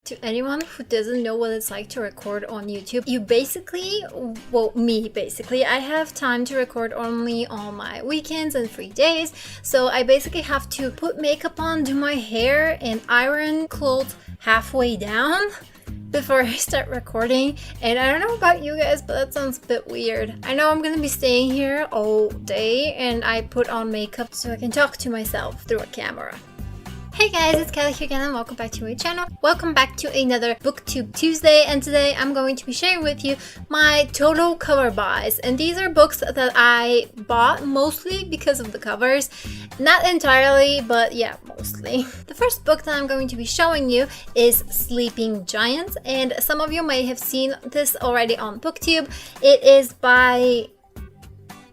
To anyone who doesn't know what it's like to record on YouTube, you basically, well, me basically, I have time to record only on my weekends and free days. So I basically have to put makeup on, do my hair, and iron clothes halfway down before I start recording. And I don't know about you guys, but that sounds a bit weird. I know I'm gonna be staying here all day and I put on makeup so I can talk to myself through a camera. Hey guys, it's Kelly here again and welcome back to my channel. Welcome back to another BookTube Tuesday, and today I'm going to be sharing with you my total cover buys. And these are books that I bought mostly because of the covers. Not entirely, but yeah, mostly. The first book that I'm going to be showing you is Sleeping Giants, and some of you may have seen this already on BookTube. It is by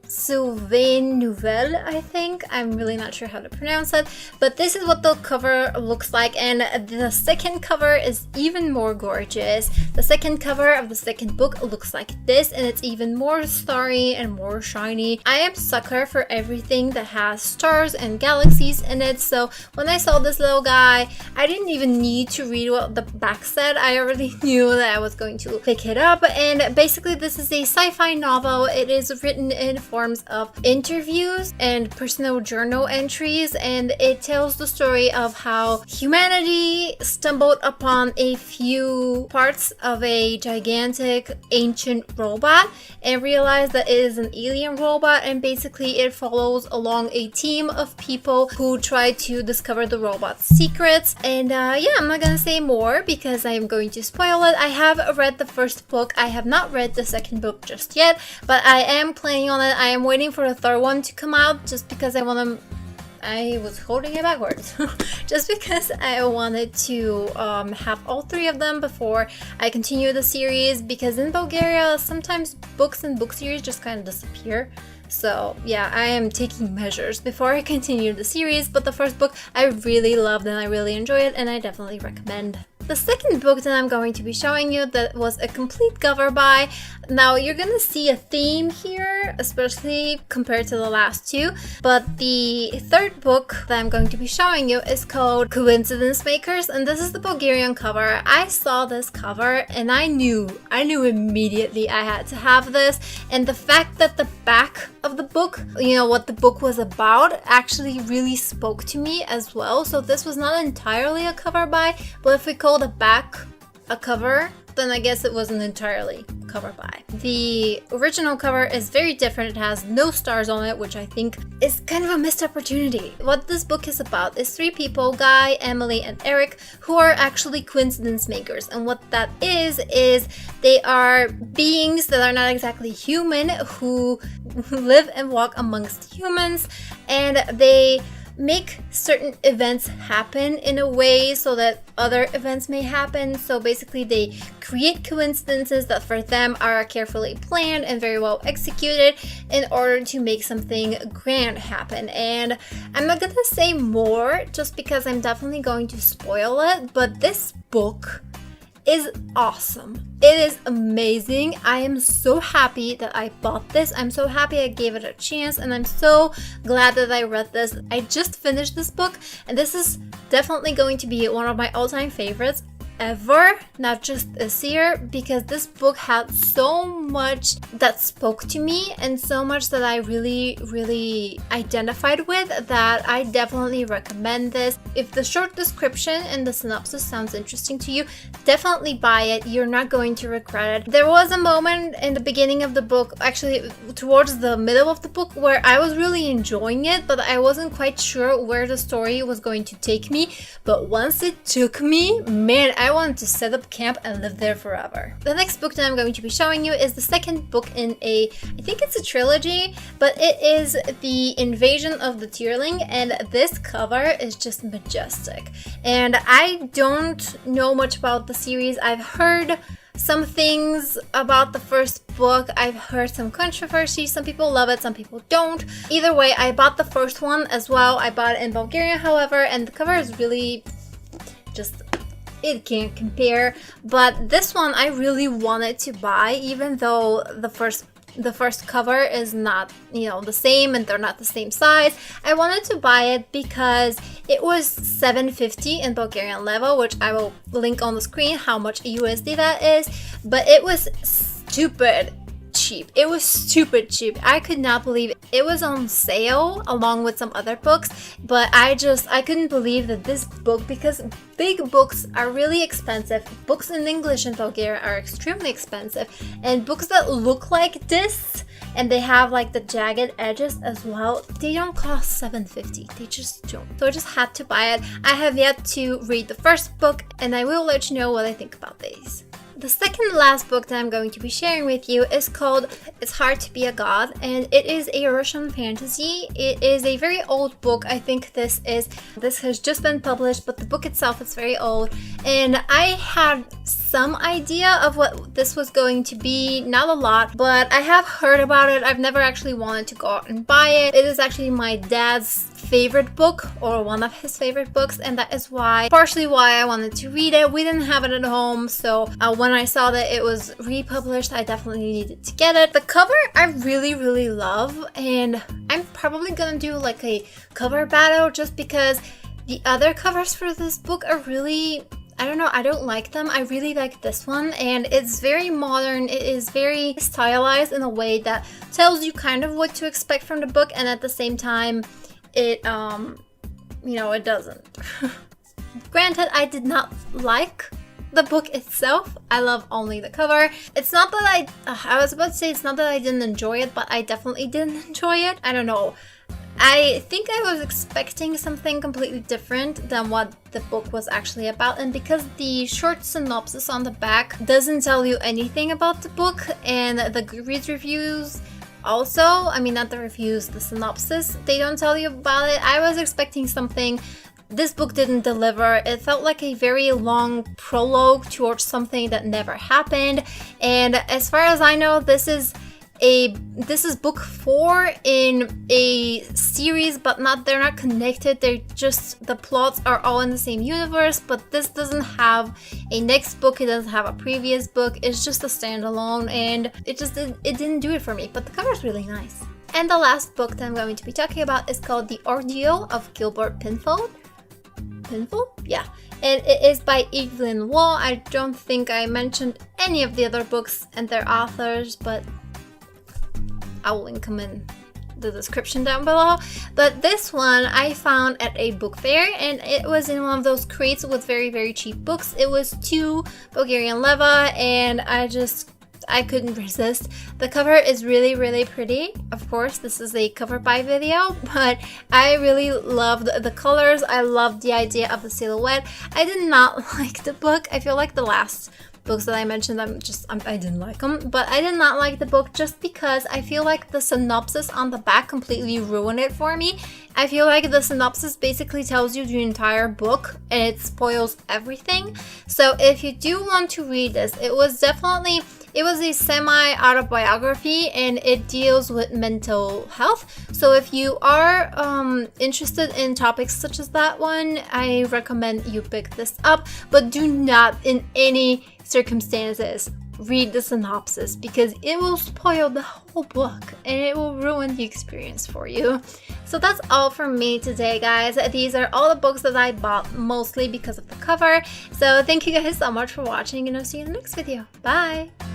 Sylvain Nouvelle, I think. I'm really not sure how to pronounce it, but this is what the cover looks like, and the second cover is even more gorgeous. The second cover of the second book looks like this, and it's even more starry and more shiny. I am a sucker for everything that has stars and galaxies in it, so when I saw this little guy, I didn't even need to read what the back said. I already knew that I was going to pick it up, and basically this is a sci-fi novel. It is written in forms of interviews and personal journal entries, and it tells the story of how humanity stumbled upon a few parts of a gigantic ancient robot and realized that it is an alien robot, and basically it follows along a team of people who try to discover the robot's secrets. And yeah, I'm not gonna say more because I'm going to spoil it. I have read the first book. I have not read the second book just yet, but I am planning on it. I am waiting for the third one to come out just because I want to... I was holding it backwards. Just because I wanted to have all three of them before I continue the series, because in Bulgaria sometimes books and book series just kind of disappear. So yeah, I am taking measures before I continue the series, but the first book I really loved and I really enjoyed it, and I definitely recommend. The second book that I'm going to be showing you that was a complete cover buy. Now you're gonna see a theme here, especially compared to the last two, but the third book that I'm going to be showing you is called Coincidence Makers, and this is the Bulgarian cover. I saw this cover and I knew immediately I had to have this, and the fact that the back of the book, you know, what the book was about, actually really spoke to me as well. So this was not entirely a cover buy, but if we call the back a cover, then I guess it wasn't entirely cover buy. The original cover is very different. It has no stars on it, which I think is kind of a missed opportunity. What this book is about is three people, Guy, Emily, and Eric, who are actually coincidence makers. And what that is they are beings that are not exactly human, who live and walk amongst humans, and they make certain events happen in a way so that other events may happen. So basically they create coincidences that for them are carefully planned and very well executed in order to make something grand happen. And I'm not gonna say more just because I'm definitely going to spoil it, but this book is awesome. It is amazing. I am so happy that I bought this. I'm so happy I gave it a chance, and I'm so glad that I read this. I just finished this book, and this is definitely going to be one of my all-time favorites ever, not just this year, because this book had so much that spoke to me and so much that I really identified with, that I definitely recommend this. If the short description and the synopsis sounds interesting to you, definitely buy it. You're not going to regret it. There was a moment in the beginning of the book, actually towards the middle of the book, where I was really enjoying it, but I wasn't quite sure where the story was going to take me. But once it took me, man, I wanted to set up camp and live there forever. The next book that I'm going to be showing you is the second book in I think it's a trilogy, but it is The Invasion of the Tearling, and this cover is just majestic. And I don't know much about the series. I've heard some things about the first book. I've heard some controversy. Some people love it, some people don't. Either way, I bought the first one as well. I bought it in Bulgaria, however, and the cover is really just... it can't compare. But this one I really wanted to buy, even though the first the first cover is not, you know, the same and they're not the same size. I wanted to buy it because it was $7.50 in Bulgarian level, which I will link on the screen how much USD that is, but it was stupid cheap. It was stupid cheap. I could not believe it. It was on sale along with some other books, but I couldn't believe that this book, because big books are really expensive. Books in English in Bulgaria are extremely expensive, and books that look like this and they have like the jagged edges as well, they don't cost $7.50. They just don't. So I just had to buy it. I have yet to read the first book, and I will let you know what I think about these. The second last book that I'm going to be sharing with you is called It's Hard to Be a God, and it is a Russian fantasy. It is a very old book. I think this has just been published, but the book itself is very old, and I had some idea of what this was going to be, not a lot, but I have heard about it. I've never actually wanted to go out and buy it. It is actually my dad's favorite book, or one of his favorite books, and that is partially why I wanted to read it. We didn't have it at home, so when I saw that it was republished, I definitely needed to get it. The cover I really love, and I'm probably gonna do like a cover battle, just because the other covers for this book are really, I don't know, I don't like them. I really like this one, and it's very modern. It is very stylized in a way that tells you kind of what to expect from the book, and at the same time it you know, it doesn't. Granted, I did not like the book itself. I love only the cover. It's not that I was about to say it's not that I didn't enjoy it, but I definitely didn't enjoy it. I don't know. I think I was expecting something completely different than what the book was actually about, and because the short synopsis on the back doesn't tell you anything about the book, and the Goodreads reviews also, I mean, not the reviews, the synopsis, they don't tell you about it. I was expecting something. This book didn't deliver. It felt like a very long prologue towards something that never happened, and as far as I know, this is book 4 in a series, but they're not connected. They're just, the plots are all in the same universe, but this doesn't have a next book. It doesn't have a previous book. It's just a standalone, and it didn't do it for me, but the cover is really nice. And the last book that I'm going to be talking about is called The Ordeal of Gilbert Pin. Yeah, and it is by Evelyn Waugh. I don't think I mentioned any of the other books and their authors, but I will link them in the description down below. But this one I found at a book fair, and it was in one of those crates with very cheap books. It was 2 Bulgarian leva, and I couldn't resist. The cover is really pretty. Of course, this is a cover by video, but I really loved the colors. I loved the idea of the silhouette. I did not like the book. I feel like the last books that I mentioned, I didn't like them, but I did not like the book just because I feel like the synopsis on the back completely ruined it for me. I feel like the synopsis basically tells you the entire book, and it spoils everything. So if you do want to read this, it was a semi-autobiography, and it deals with mental health. So if you are interested in topics such as that one, I recommend you pick this up, but do not in any circumstances read the synopsis, because it will spoil the whole book and it will ruin the experience for you. So that's all from me today, guys. These are all the books that I bought, mostly because of the cover. So thank you guys so much for watching, and I'll see you in the next video. Bye!